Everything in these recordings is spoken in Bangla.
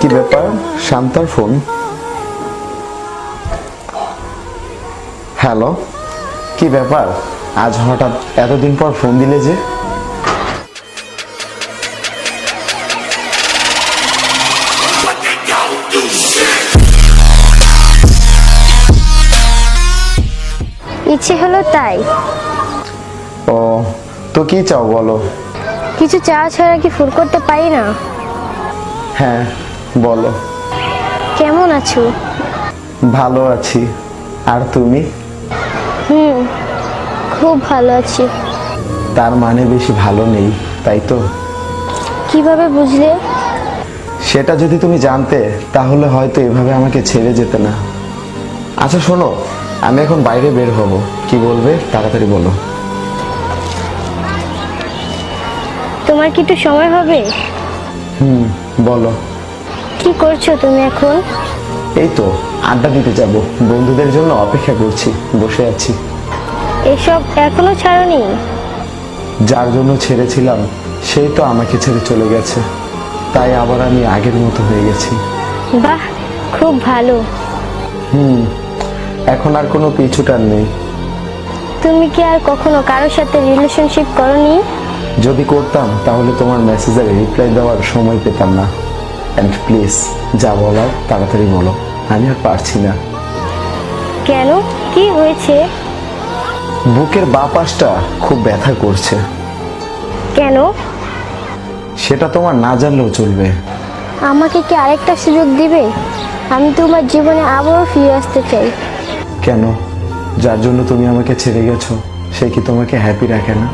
কি ব্যাপার, শান্তার ফোন? হ্যালো, কি ব্যাপার আজ হঠাৎ এতদিন পর ফোন দিলে যে? ইচ্ছে হলো তাই। ও, তো কি চাও বলো? কিছু চাওয়া ছাড়া কি ফুল করতে পারি না? হ্যাঁ বলো। কেমন আছো? ভালো আছি, আর তুমি? খুব ভালো আছি। তার মানে বেশি ভালো নেই, তাই তো? কিভাবে বুঝলে? সেটা যদি তুমি জানতে তাহলে হয়তো এভাবে আমাকে ছেড়ে যেতে না। আচ্ছা শোনো, আমি এখন বাইরে বের হব, কি বলবে তাড়াতাড়ি বলো। তোমার কি একটু সময় হবে? বলো। কি করছো তুমি এখন? এই তো আড্ডা দিতে যাব, বন্ধুদের জন্য অপেক্ষা করছি, বসে আছি। এসব এখনো ছাড়োনি? যার জন্য ছেড়েছিলাম সেই তো আমাকে ছেড়ে চলে গেছে, তাই আবার আমি আগের মতো হয়ে গেছি। বাহ, খুব ভালো। এখন আর কোনো পিছুটার নেই। তুমি কি আর কখনো কারোর সাথে রিলেশনশিপ করনি? যদি করতাম তাহলে তোমার মেসেজের রিপ্লাই দেওয়ার সময় পেতাম না। অ্যান্ড প্লিজ, যা বলার তাড়াতাড়ি বলো, আমি আর পারছি না। কেন, কি হয়েছে? বুকের বাঁ পাশটা খুব ব্যথা করছে। কেন? সেটা তোমার না জানলেও চলবে। আমাকে কি আরেকটা সুযোগ দিবে? আমি তোমার জীবনে আবারও ফিরে আসতে চাই। কেন? যার জন্য তুমি আমাকে ছেড়ে গেছো সে কি তোমাকে হ্যাপি রাখে না?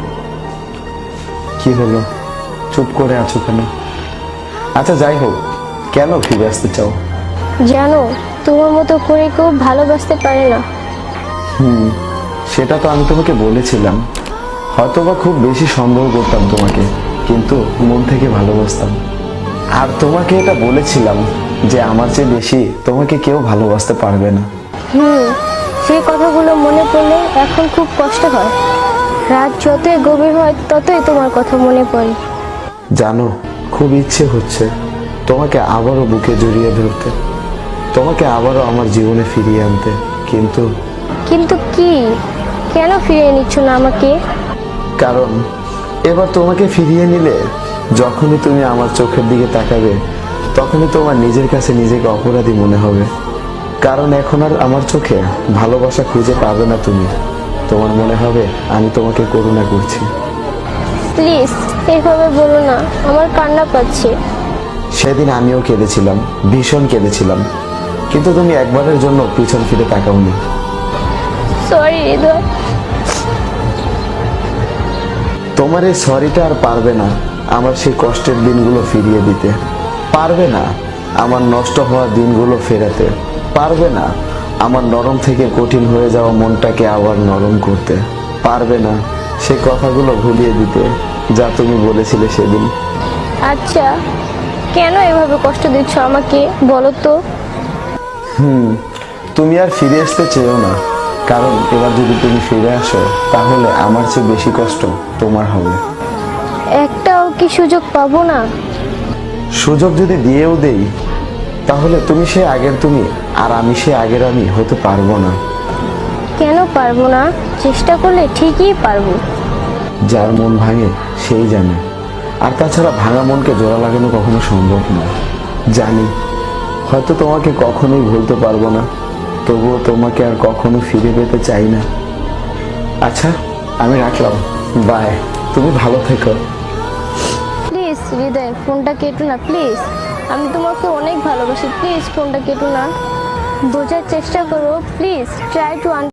কি হলো, চুপ করে আছো কেন? আচ্ছা যাই হোক, কেন ফিরে আসতে চাও? জানো, তোমার মতো করে কেউ ভালোবাসতে পারে না। সেটা তো আমি তোমাকে বলেছিলাম। হয়তোবা খুব বেশি সন্দেহ করতাম তোমাকে, কিন্তু মন থেকে ভালোবাসতাম। আর তোমাকে এটা বলেছিলাম যে আমার চেয়ে বেশি তোমাকে কেউ ভালোবাসতে পারবে না। সেই কথাগুলো মনে পড়লে এখন খুব কষ্ট হয়। রাত যতই গভীর হয় ততই তোমার কথা মনে পড়ে। জানো, খুব ইচ্ছে হচ্ছে তোমাকে আবারও বুকে জড়িয়ে ধরতে, তোমাকে আবারও আমার জীবনে ফিরিয়ে আনতে, কিন্তু কিন্তু কি? কেন ফিরিয়ে নিচ্ছ না আমাকে? কারণ এবার তোমাকে ফিরিয়ে নিলে যখনই তুমি আমার চোখের দিকে তাকাবে তখনই তোমার নিজের কাছে নিজেকে অপরাধী মনে হবে। কারণ এখন আর আমার চোখে ভালোবাসা খুঁজে পাবে না তুমি। তোমার মনে হবে আমি তোমাকে করুণা করছি। প্লিজ এভাবে বলো না, আমার কান্না পাচ্ছে। সেদিন আমিও কেঁদেছিলাম, ভীষণ কেঁদেছিলাম, কিন্তু তুমি একবারের জন্য পিছন ফিরে তাকাওনি। সরি হৃদয়। তোমার এই সরিটা আর পারবে না আমার সেই কষ্টের দিনগুলো ফিরিয়ে দিতে, পারবে না আমার নষ্ট হওয়া দিনগুলো ফেরাতে, পারবে না আমার নরম থেকে কঠিন হয়ে যাওয়া মনটাকে আবার নরম করতে, পারবে না সেই কথাগুলো ভুলিয়ে দিতে যা তুমি বলেছিলে সেদিন। আচ্ছা, কেন এভাবে কষ্ট দিচ্ছ আমাকে বলো তো? তুমি আর ফিরে আসতে চেয়েও না, কারণ এবার যদি তুমি ফিরে আসো তাহলে আমার চেয়ে বেশি কষ্ট তোমার হবে। একটাও কি সুযোগ পাবো না? সুযোগ যদি দিয়েও দেই তাহলে তুমি সে আগের তুমি আর আমি সে আগের আমি হতে পারবো না। কেন পারবো না? চেষ্টা করলে ঠিকই পারবো। যার মন ভাঙে সেই জানে, আর তাছাড়া ভাঙা মনকে জোড়া লাগানো কখনো সম্ভব না। জানি হয়তো তোমাকে কখনোই ভুলতে পারবো না, তবুও তোমাকে আর কখনো ফিরে পেতে চাই না। আচ্ছা আমি রাখলাম, বাই, তুমি ভালো থেকো। প্লিজ হৃদয়, ফোনটা কেটো না প্লিজ। আমি তোমাকে অনেক ভালোবাসি, প্লিজ ফোনটা কেটো না। বোঝার চেষ্টা করো, প্লিজ ট্রাই টু আন্ডারস্ট্যান্ড।